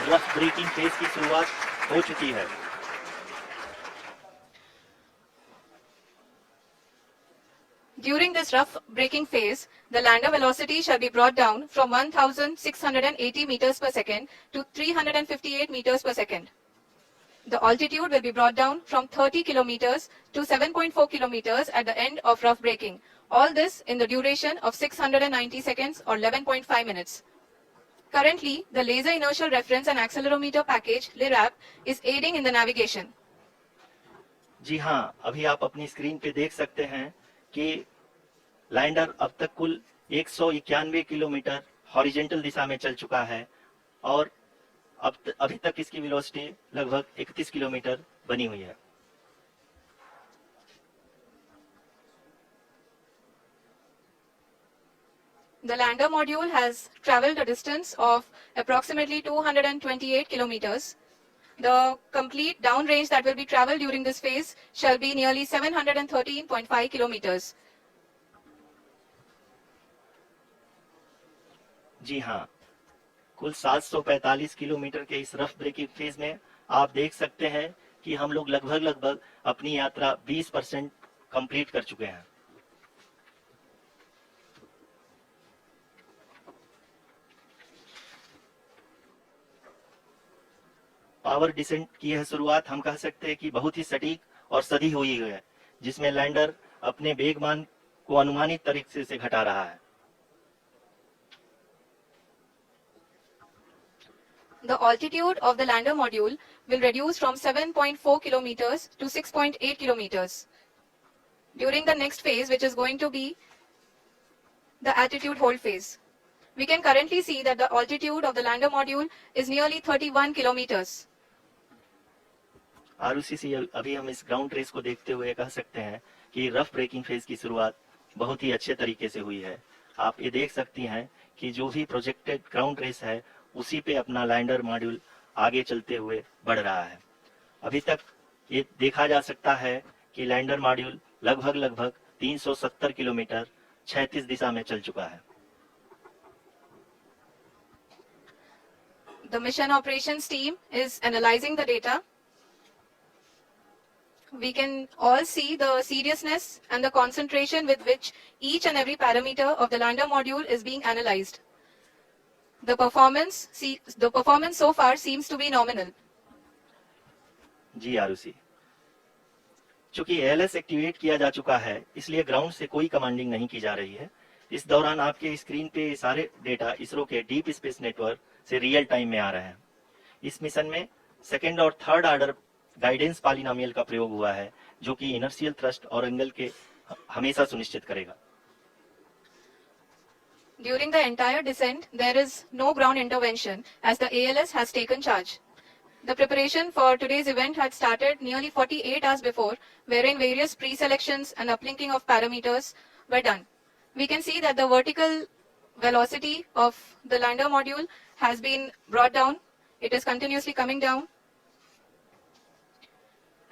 Rough breaking phase की शुरुआत हो चुकी है। During this rough braking phase, the lander velocity shall be brought down from 1,680 meters per second to 358 meters per second. The altitude will be brought down from 30 kilometers to 7.4 kilometers at the end of rough braking. All this in the duration of 690 seconds or 11.5 minutes. Currently, the Laser Inertial Reference and Accelerometer package, LIRAP, is aiding in the navigation. जी हाँ, अभी आप अपनी screen पे देख सकते हैं कि lander अब तक कुल 191 किलोमीटर हॉरिजेंटल दिशा में चल चुका है और अभी तक इसकी वेलोसिटी लगभग 31 किलोमीटर बनी हुई है। The lander module has traveled a distance of approximately 228 kilometers. The complete downrange that will be traveled during this phase shall be nearly 713.5 kilometers. जी हाँ, कुल 745 किलोमीटर के इस रफ ब्रेकिंग फेज में आप देख सकते हैं कि हम लोग लगभग अपनी यात्रा 20% कंप्लीट कर चुके हैं। पावर डिसेंट की यह शुरुआत हम कह सकते हैं कि बहुत ही सटीक और सधी हुई है, जिसमें लैंडर अपने वेगमान को अनुमानित तरीके से घटा रहा है। The altitude of the lander module will reduce from 7.4 kilometers to 6.8 kilometers. During the next phase, which is going to be the attitude hold phase, we can currently see that the altitude of the lander module is nearly 31 kilometers. आरयूसीसी अभी हम इस ground race को देखते हुए कह सकते हैं कि रफ ब्रेकिंग फेज की शुरुआत बहुत ही अच्छे तरीके से हुई है। आप ये देख सकती हैं कि जो भी प्रोजेक्टेड ग्राउंड रेस है उसी पे अपना लैंडर मॉड्यूल आगे चलते हुए बढ़ रहा है। अभी तक ये देखा जा सकता है कि लैंडर मॉड्यूल लगभग 370 किलोमीटर 36 दिशा में चल चुका है। The mission operations team is analyzing the data. We can all see the seriousness and the concentration with which each and every parameter of the lander module is being analyzed. The performance so far seems to be nominal. जी आरुषि, चूंकि ALS activate किया जा चुका है, इसलिए ground से कोई commanding नहीं की जा रही है। इस दौरान आपके स्क्रीन पे सारे डेटा इसरो के डीप स्पेस नेटवर्क से रियल टाइम में आ रहे हैं। इस मिशन में सेकेंड और थर्ड ऑर्डर गाइडेंस पॉलिनोमियल का प्रयोग हुआ है, जो कि इनर्शियल थ्रस्ट और एंगल के हमेशा सुनिश्चित करेगा। During the entire descent, there is no ground intervention as the ALS has taken charge. The preparation for today's event had started nearly 48 hours before, wherein various pre-selections and uplinking of parameters were done. We can see that the vertical velocity of the lander module has been brought down. It is continuously coming down.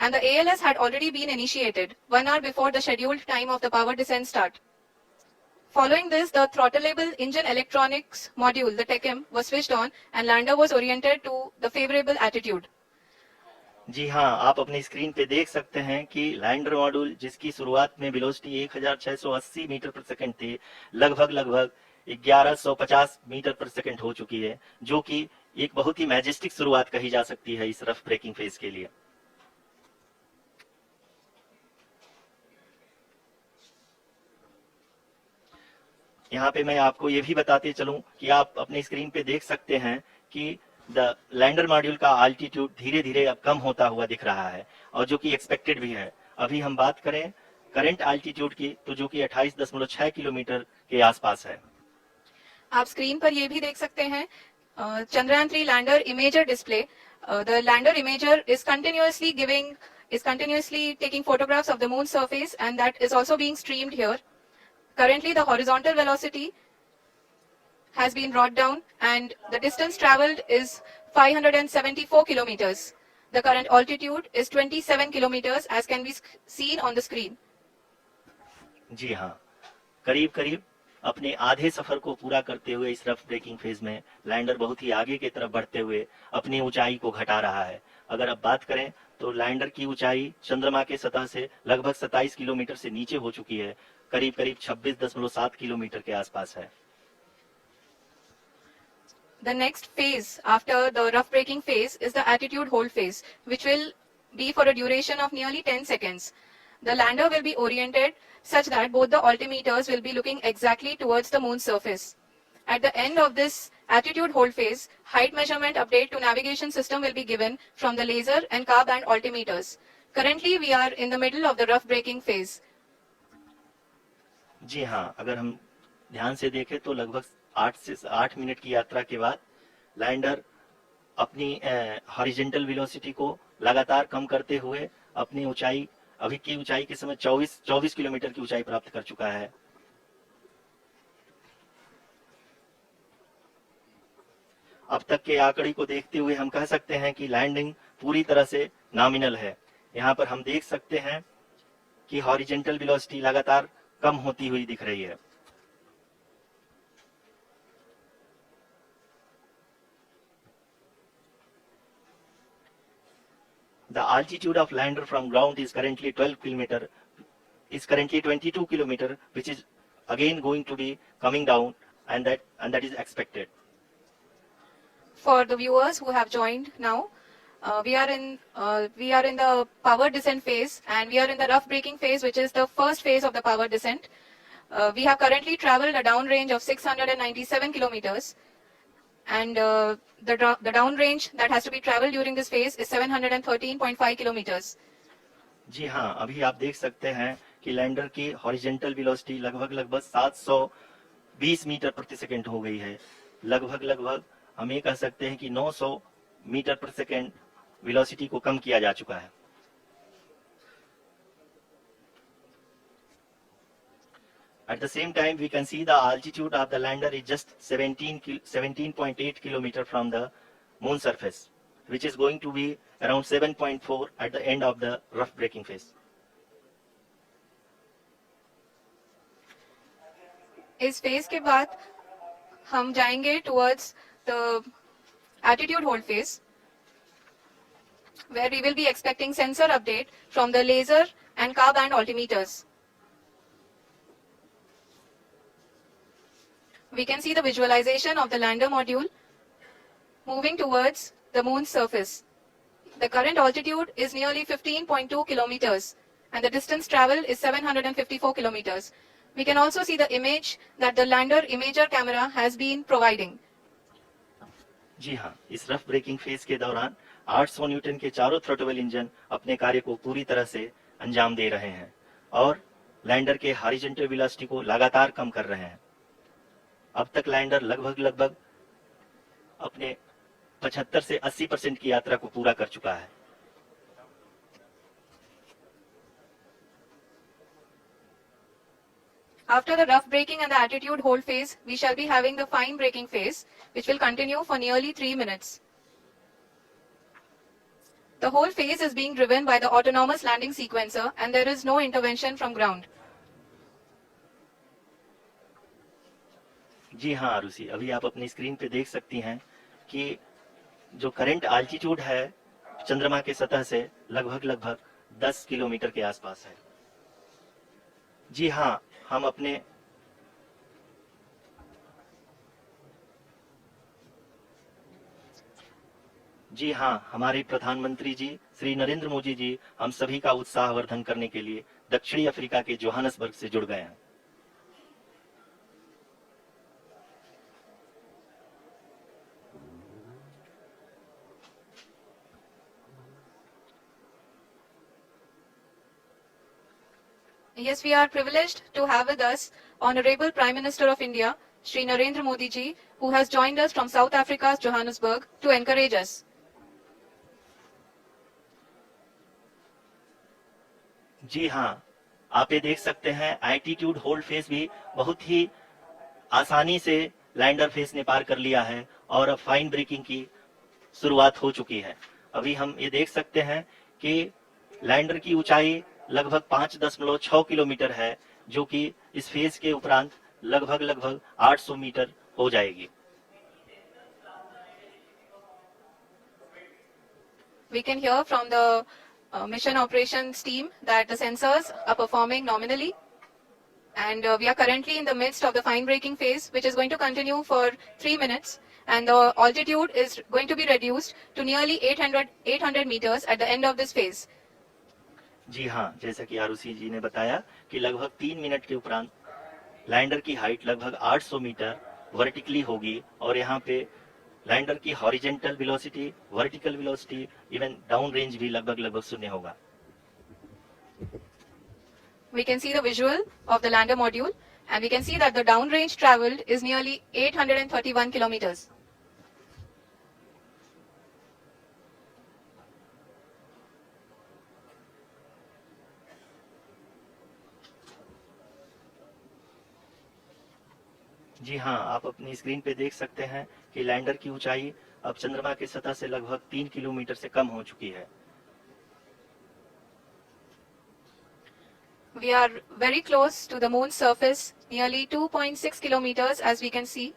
And the ALS had already been initiated 1 hour before the scheduled time of the power descent start. Following this, the throttleable engine electronics module, the TECM, was switched on and lander was oriented to the favorable attitude. जी हाँ, आप अपनी screen पे देख सकते हैं कि lander module जिसकी शुरुआत में वेलोसिटी 1680 मीटर पर सेकंड थी, लगभग 1150 मीटर पर सेकंड हो चुकी है, जो कि एक बहुत ही मैजेस्टिक शुरुआत कही जा सकती है इस रफ ब्रेकिंग फेज के लिए। यहाँ पे मैं आपको ये भी बताते चलूं कि आप अपनी स्क्रीन पे देख सकते हैं कि द लैंडर मॉड्यूल का आल्टीट्यूड धीरे धीरे अब कम होता हुआ दिख रहा है, और जो कि एक्सपेक्टेड भी है। अभी हम बात करें करंट आल्टीट्यूड की, तो जो कि 28.6 किलोमीटर के आसपास है। आप स्क्रीन पर ये भी देख सकते हैं Chandrayaan 3 lander imager display. The lander imager is continuously taking photographs of the moon surface, and that is also being streamed here. Currently, the horizontal velocity has been brought down and the distance traveled is 574 kilometers. The current altitude is 27 kilometers as can be seen on the screen. जी हाँ, करीब अपने आधे सफर को पूरा करते हुए इस rough breaking phase में लैंडर बहुत ही आगे की तरफ बढ़ते हुए अपनी ऊंचाई को घटा रहा है। अगर अब बात करें तो लैंडर की ऊंचाई चंद्रमा के सतह से लगभग 27 किलोमीटर से नीचे हो चुकी है, करीब करीब 26.7 किलोमीटर के आसपास है। The next phase after the rough braking phase is the attitude hold phase, which will be for a duration of nearly 10 seconds. The lander will be oriented such that both the altimeters will be looking exactly towards the moon's surface. At the end of this attitude hold phase, height measurement update to navigation system will be given from the laser and car band altimeters. Currently, we are in the middle of the rough braking phase. जी हाँ, अगर हम ध्यान से देखें तो लगभग 8 minute की यात्रा के बाद लैंडर अपनी हॉरिजॉन्टल वेलोसिटी को लगातार कम करते हुए अपनी ऊंचाई, अभी की ऊंचाई के समय 24 किलोमीटर की ऊंचाई प्राप्त कर चुका है। अब तक के आंकड़े को देखते हुए हम कह सकते हैं कि लैंडिंग पूरी तरह से नॉमिनल है। यहाँ पर हम देख सकते हैं कि हॉरिजॉन्टल वेलोसिटी लगातार कम होती हुई दिख रही है। The altitude of lander from ground is currently 22 kilometer, which is again going to be coming down, and that is expected. For the viewers who have joined now, we are in the power descent phase, and we are in the rough braking phase, which is the first phase of the power descent. We have currently traveled a downrange of 697 kilometers, and the downrange that has to be traveled during this phase is 713.5 kilometers. जी हाँ, अभी आप देख सकते हैं कि lander की horizontal velocity लगभग 720 metre प्रति सेकंड हो गई है। लगभग हम ये कह सकते हैं कि 900 मीटर प्रति सेकंड वेलोसिटी को कम किया जा चुका है। At the same time, we can see the altitude of the lander is just 17.8 kilometer from the moon surface, which is going to be around 7.4 at the end of the rough braking phase. इस phase के बाद हम जाएंगे towards the attitude hold phase, where we will be expecting sensor update from the laser and car band altimeters. We can see the visualization of the lander module moving towards the moon's surface. The current altitude is nearly 15.2 kilometers, and the distance traveled is 754 kilometers. We can also see the image that the lander imager camera has been providing. जी हाँ, इस rough breaking phase के दौरान 800 Newton के चारों throttle engine अपने कार्य को पूरी तरह से अंजाम दे रहे हैं और लैंडर के हॉरिजॉन्टल वेलोसिटी को लगातार कम कर रहे हैं। अब तक लैंडर लगभग अपने 75 से 80% की यात्रा को पूरा कर चुका है। After the rough braking and the attitude hold phase, we shall be having the fine braking phase, which will continue for nearly 3 minutes. The whole phase is being driven by the autonomous landing sequencer, and there is no intervention from ground. जी हाँ आरुषि, अभी आप अपनी screen पे देख सकती हैं कि जो करंट आल्टीट्यूड है चंद्रमा के सतह से लगभग 10 किलोमीटर के आसपास है। जी हाँ, हम अपने जी हाँ, हमारे प्रधानमंत्री जी श्री नरेंद्र मोदी जी हम सभी का उत्साहवर्धन करने के लिए दक्षिणी अफ्रीका के जोहानसबर्ग से जुड़ गए हैं। Yes, we are privileged to have with us Honorable Prime Minister of India, Shri Narendra Modi ji, who has joined us from South Africa's Johannesburg to encourage us. जी हाँ, आप ये देख सकते हैं एल्टीट्यूड होल्ड फेज भी बहुत ही आसानी से लैंडर फेज ने पार कर लिया है और अब फाइन ब्रेकिंग की शुरुआत हो चुकी है। अभी हम ये देख सकते हैं कि लैंडर की ऊंचाई लगभग 5.6 किलोमीटर है, जो कि इस फेज के उपरांत लगभग 800 मीटर हो जाएगी। We can hear from the mission operations team that the sensors are performing nominally. And we are currently in the midst of the fine braking phase, which is going to continue for 3 minutes. And the altitude is going to be reduced to nearly 800 meters at the end of this phase. जी हाँ, जैसा कि आरुषि जी ने बताया कि लगभग 3 minute के उपरांत lander की हाइट लगभग 800 मीटर वर्टिकली होगी और यहाँ पे लैंडर की horizontal velocity, vertical velocity, even down range भी लगभग शून्य होगा। We can see the visual of the lander module, and we can see that the downrange traveled is nearly 831 kilometers. जी हाँ, आप अपनी स्क्रीन पे देख सकते हैं कि लैंडर की ऊंचाई अब चंद्रमा की सतह से लगभग 3 किलोमीटर से कम हो चुकी है। We are very close to the moon's surface, nearly 2.6 kilometers, as we can see.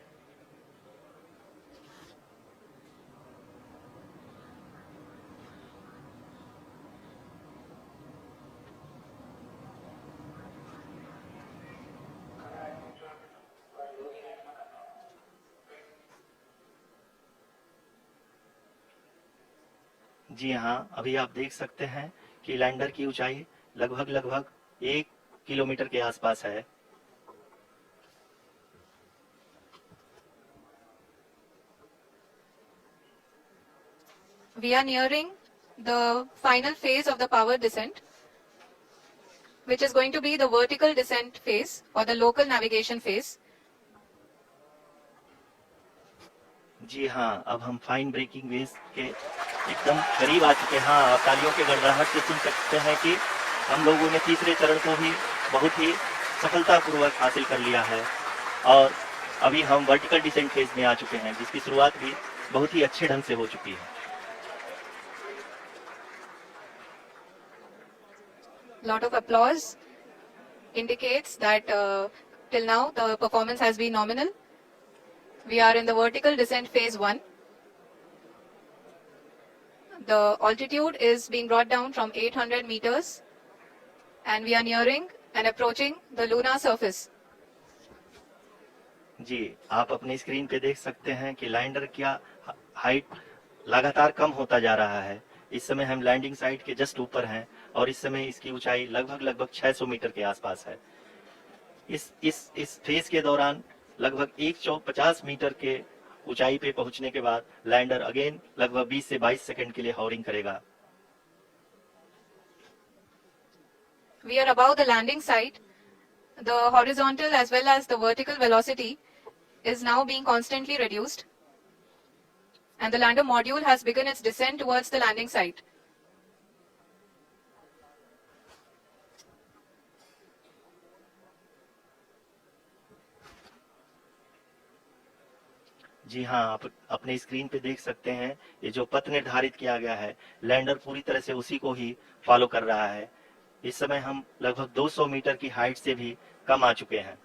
जी हाँ, अभी आप देख सकते हैं कि लैंडर की ऊंचाई लगभग 1 किलोमीटर के आसपास है। We are nearing the final phase of the power descent, which is going to be the vertical descent phase or the local navigation phase. जी हाँ, अब हम फाइन ब्रेकिंग वेव के एकदम करीब आ चुके हैं। हाँ, तालियों के गड़गड़ाहट से सुन सकते हैं कि हम लोगों ने तीसरे चरण को भी बहुत ही सफलतापूर्वक हासिल कर लिया है और अभी हम वर्टिकल डिसेंट फेज में आ चुके हैं, जिसकी शुरुआत भी बहुत ही अच्छे ढंग से हो चुकी है। Lot of applause indicates that till now the performance has been nominal. We are in the vertical descent phase 1. The altitude is being brought down from 800 meters and we are nearing and approaching the lunar surface. जी, आप अपनी screen पे देख सकते हैं कि lander का height लगातार कम होता जा रहा है। इस समय हम लैंडिंग साइट के जस्ट ऊपर हैं और इस समय इसकी ऊंचाई लगभग 600 मीटर के आसपास है। इस फेज के दौरान लगभग 150 मीटर के ऊंचाई पे पहुंचने के बाद लैंडर अगेन लगभग 20 से 22 सेकंड के लिए हॉवरिंग करेगा। We are above the landing site. The horizontal as well as the vertical velocity is now being constantly reduced. And the lander module has begun its descent towards the landing site. जी हाँ, आप अपने screen पे देख सकते हैं ये जो पथ निर्धारित किया गया है, लैंडर पूरी तरह से उसी को ही फॉलो कर रहा है। इस समय हम लगभग 200 मीटर की हाइट से भी कम आ चुके हैं।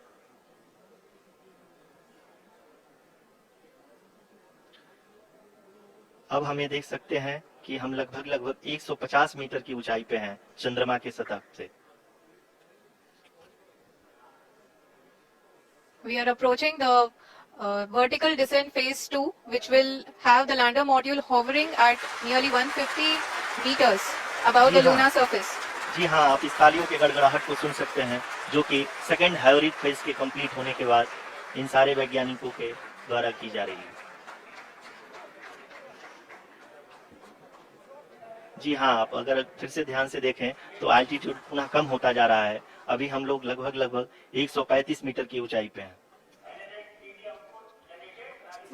अब हम ये देख सकते हैं कि हम लगभग 150 मीटर की ऊंचाई पे हैं चंद्रमा के सतह से। We are approaching the vertical descent phase 2, which will have the lander module hovering at nearly 150 meters above the lunar surface. जी हाँ, आप इस तालियों के गड़गड़ाहट को सुन सकते हैं, जो कि सेकेंड हाइब्रिड फेज के कंप्लीट होने के बाद इन सारे वैज्ञानिकों के द्वारा की जा रही है। जी हाँ, आप अगर फिर से ध्यान से देखें तो एल्टीट्यूड पुनः कम होता जा रहा है। अभी हम लोग लगभग 135 मीटर की ऊंचाई पे हैं।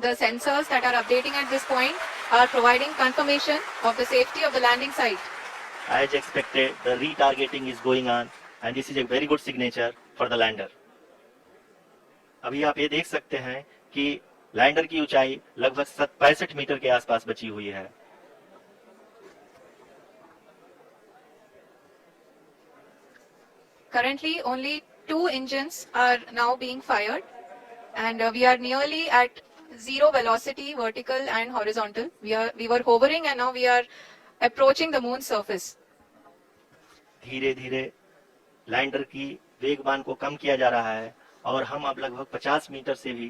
The sensors that are updating at this point are providing confirmation of the safety of the landing site. As expected, the retargeting is going on and this is a very good signature for the lander. अभी आप ये देख सकते हैं कि lander की ऊंचाई लगभग 65 मीटर के आसपास बची हुई है। Currently, only 2 engines are now being fired, and we are nearly at zero velocity, vertical and horizontal. We were hovering, and now we are approaching the moon's surface. धीरे धीरे लैंडर की वेगबान को कम किया जा रहा है और हम अब लगभग 50 मीटर से भी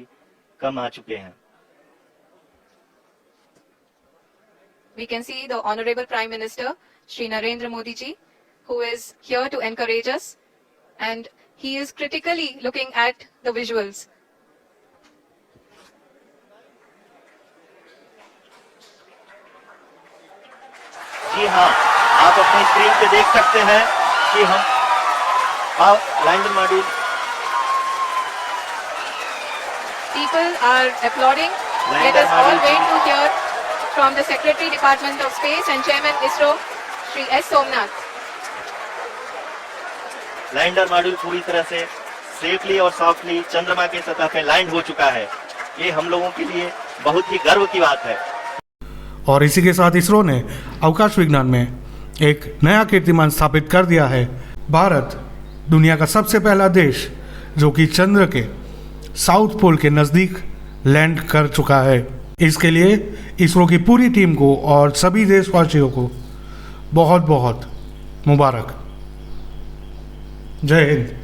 कम आ चुके हैं. We can see the Honorable Prime Minister, Shri Narendra Modi ji, who is here to encourage us, and he is critically looking at the visuals. जी हाँ, आप अपनी स्क्रीन पे देख सकते हैं कि हम lander module. People are applauding. Let us all wait to hear from the Secretary Department of Space and Chairman ISRO, Shri S. Somnath. Lander module पूरी तरह से सेफली और सॉफ्टली चंद्रमा के सतह पे लैंड हो चुका है. ये हम लोगों के लिए बहुत ही गर्व की बात है. और इसी के साथ इसरो ने अवकाश विज्ञान में एक नया कीर्तिमान स्थापित कर दिया है. भारत दुनिया का सबसे पहला देश जो कि चंद्र के साउथ पोल के नज़दीक लैंड कर चुका है. इसके लिए इसरो की पूरी टीम को और सभी देशवासियों को बहुत बहुत मुबारक. जय हिंद.